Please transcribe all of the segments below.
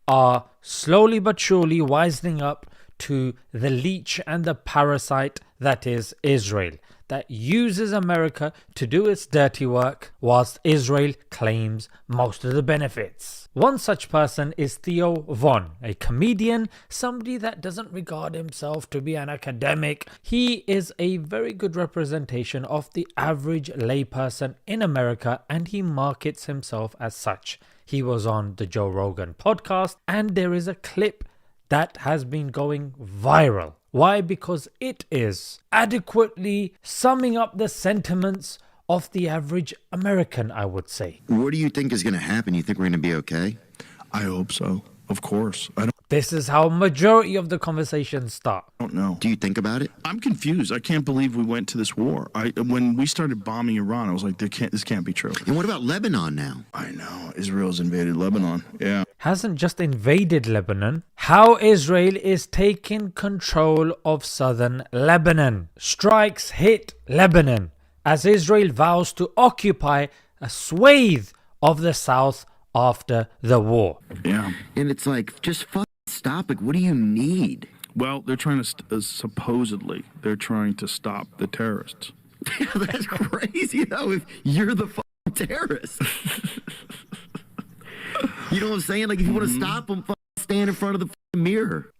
are slowly but surely wisening up to the leech and the parasite that is Israel, that uses America to do its dirty work whilst Israel claims most of the benefits. One such person is Theo Von, a comedian, somebody that doesn't regard himself to be an academic. He is a very good representation of the average layperson in America, and he markets himself as such. He was on the Joe Rogan podcast, and there is a clip that has been going viral. Why? Because it is adequately summing up the sentiments of the average American, I would say. What do you think is going to happen? You think we're going to be okay? I hope so. Of course. I This is how majority of the conversations start. don't know. Do you think about it? I'm confused. I can't believe we went to this war. When we started bombing Iran, I was like, this can't be true. And what about Lebanon now? I know. Israel's invaded Lebanon. Yeah. Hasn't just invaded Lebanon. How Israel is taking control of southern Lebanon. Strikes hit Lebanon as Israel vows to occupy a swathe of the south after the war. Yeah. And it's like, just stop. Like, what do you need? Well, they're trying to, supposedly, they're trying to stop the terrorists. That's crazy, though, if you're the terrorist. You know what I'm saying? Like, if you want to stop them, stand in front of the mirror.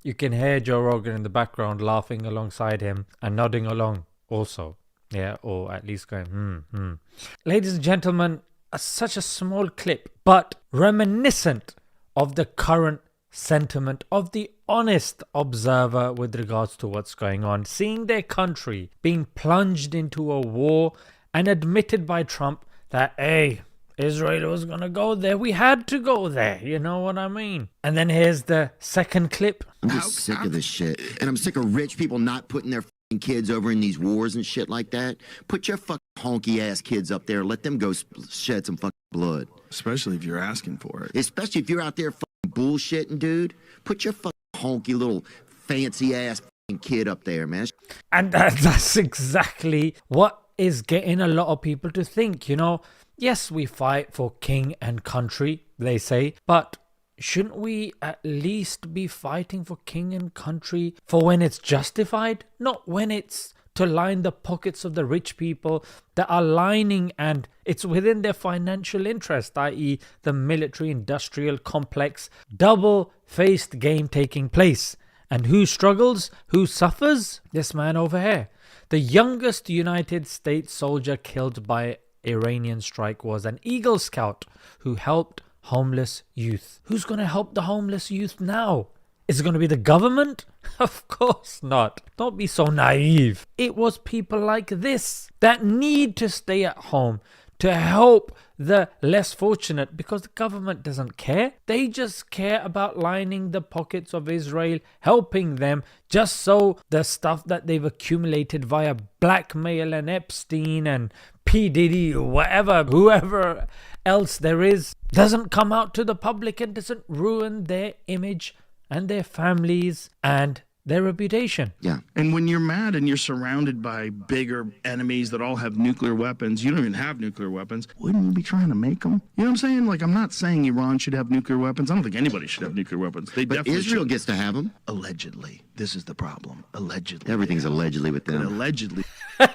You can hear Joe Rogan in the background laughing alongside him and nodding along also. Yeah, or at least going, Ladies and gentlemen, such a small clip, but reminiscent of the current sentiment of the honest observer with regards to what's going on. Seeing their country being plunged into a war and admitted by Trump that, hey, Israel was going to go there. We had to go there. You know what I mean? And then here's the second clip. I'm just sick of this shit. And I'm sick of rich people not putting their kids over in these wars and shit like that. Put your honky ass kids up there. Let them go shed some blood. Especially if you're asking for it. Especially if you're out there bullshitting, dude. Put your honky little fancy ass kid up there, man. And that's exactly what is getting a lot of people to think, you know. Yes, we fight for king and country, they say, but shouldn't we at least be fighting for king and country for when it's justified? Not when it's to line the pockets of the rich people that are lining and it's within their financial interest, i.e. the military-industrial complex, double-faced game taking place. And who struggles? Who suffers? This man over here. The youngest United States soldier killed by Iranian strike was an Eagle Scout who helped homeless youth. Who's going to help the homeless youth now? Is it going to be the government? Of course not. Don't be so naive. It was people like this that need to stay at home to help the less fortunate, because the government doesn't care. They just care about lining the pockets of Israel, helping them just so the stuff that they've accumulated via blackmail and Epstein and P. Diddy or whatever, whoever else there is, doesn't come out to the public and doesn't ruin their image and their families and their reputation. Yeah. And when you're mad and you're surrounded by bigger enemies that all have nuclear weapons, you don't even have nuclear weapons, wouldn't you be trying to make them? You know what I'm saying? Like, I'm not saying Iran should have nuclear weapons. I don't think anybody should have nuclear weapons. They But definitely Israel should. gets to have them. Allegedly. This is the problem. Allegedly. Everything's allegedly with And them. allegedly.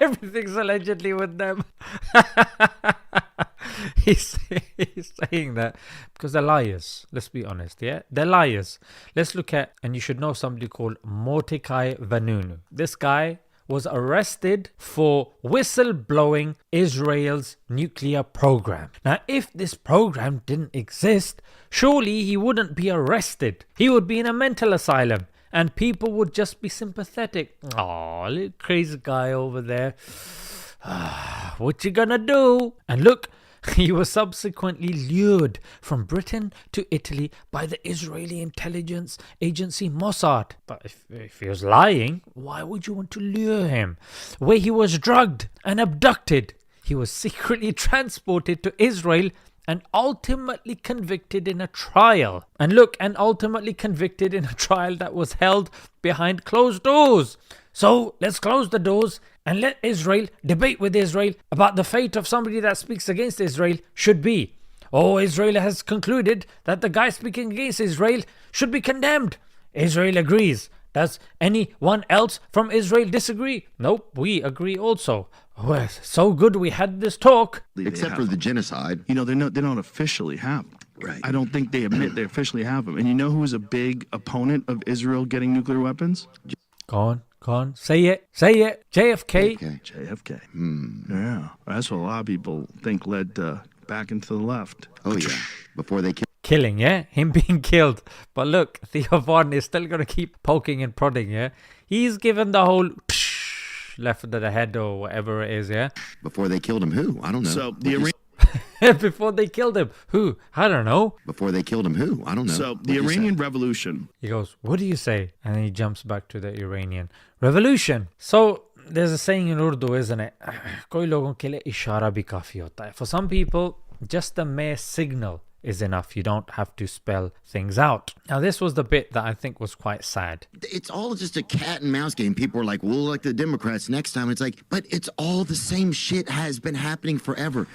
Everything's allegedly with them. He's saying that because they're liars. Let's be honest, yeah? They're liars. Let's look at, and you should know somebody called Mordecai Vanunu. This guy was arrested for whistleblowing Israel's nuclear program. Now, if this program didn't exist, surely he wouldn't be arrested. He would be in a mental asylum. And people would just be sympathetic. Oh, little crazy guy over there. What you gonna do? And look, he was subsequently lured from Britain to Italy by the Israeli intelligence agency Mossad. But if he was lying, why would you want to lure him? Where he was drugged and abducted. He was secretly transported to Israel and ultimately convicted in a trial. And look, and ultimately convicted in a trial that was held behind closed doors. So let's close the doors and let Israel debate with Israel about the fate of somebody that speaks against Israel should be. Oh, Israel has concluded that the guy speaking against Israel should be condemned. Israel agrees. Does anyone else from Israel disagree? Nope, we agree also. Well, so good we had this talk. Except for the genocide. You know, they don't officially have them. Right. I don't think they admit they officially have them. And you know who is a big opponent of Israel getting nuclear weapons? Go on. Say it. JFK. Okay. JFK. Yeah. That's what a lot of people think led back into the left. Oh, yeah. Before they killed. Killing, yeah? Him being killed. But look, Theo Von is still going to keep poking and prodding, yeah? He's given the whole left to the head or whatever it is, yeah? Before they killed him, who? I don't know. So the Before they killed him. Who? I don't know. Before they killed him, who? I don't know. So What'd the you say? Iranian Revolution. He goes, what do you say? And then he jumps back to the Iranian revolution. So there's a saying in Urdu, isn't it? कोई लोगों के लिए इशारा भी काफी होता है. For some people, just the mere signal is enough. You don't have to spell things out. Now, this was the bit that I think was quite sad. It's all just a cat and mouse game. People are like, we'll elect the Democrats next time. It's like, but it's all the same shit has been happening forever.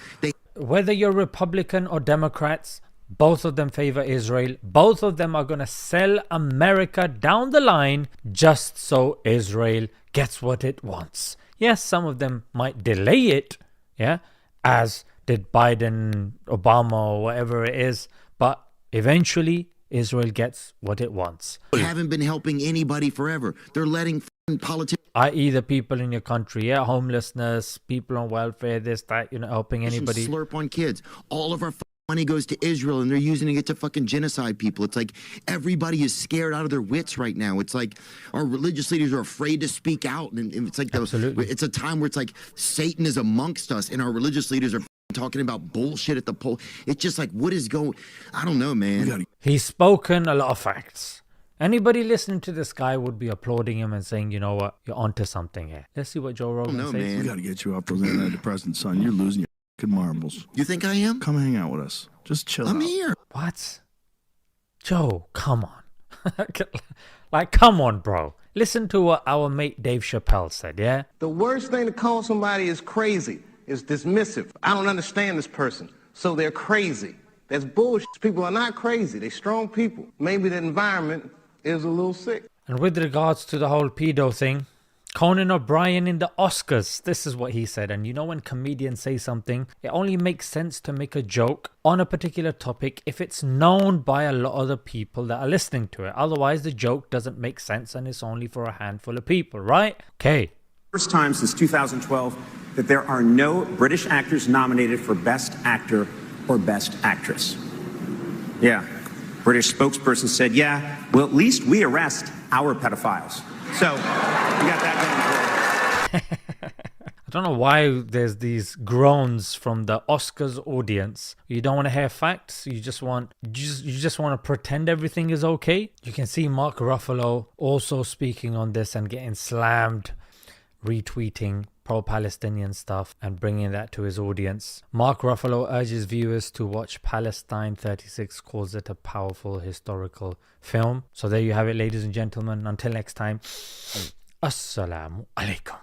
Whether you're Republican or Democrats, both of them favor Israel. Both of them are going to sell America down the line just so Israel gets what it wants. Yes, some of them might delay it, yeah, as did Biden, Obama, or whatever it is, but eventually Israel gets what it wants. They haven't been helping anybody forever. They're letting politicians, i.e. the people in your country, yeah, homelessness, people on welfare, this, that, you're not helping anybody. slurp on kids. All of our money goes to Israel and they're using it to fucking genocide people. It's like everybody is scared out of their wits right now. It's like our religious leaders are afraid to speak out. And it's like it's a time where it's like Satan is amongst us and our religious leaders are talking about bullshit at the poll. It's just like, what is going, I don't know, man. He's spoken a lot of facts. Anybody listening to this guy would be applauding him and saying, you know what, you're onto something here. Let's see what Joe Rogan says. Man. We got to get you off those antidepressants, son. You're losing your fucking marbles. You think I am? Come hang out with us. Just chill I'm out. here. What? Joe, come on. Like, come on, bro. Listen to what our mate Dave Chappelle said, yeah? The worst thing to call somebody is crazy, is dismissive. I don't understand this person, so they're crazy. That's bullshit. People are not crazy. They're strong people. Maybe the environment is a little sick. And with regards to the whole pedo thing, Conan O'Brien in the Oscars, this is what he said. And you know, when comedians say something, it only makes sense to make a joke on a particular topic if it's known by a lot of the people that are listening to it. Otherwise, the joke doesn't make sense and it's only for a handful of people, right? Okay. First time since 2012 that there are no British actors nominated for Best Actor or Best Actress. Yeah. British spokesperson said, yeah, well, at least we arrest our pedophiles. So, we got that going for us. I don't know why there's these groans from the Oscars audience. You don't want to hear facts. You just want to pretend everything is okay. You can see Mark Ruffalo also speaking on this and getting slammed, retweeting pro-Palestinian stuff and bringing that to his audience. Mark Ruffalo urges viewers to watch Palestine 36, calls it a powerful historical film. So there you have it, ladies and gentlemen. Until next time, Assalamu alaikum.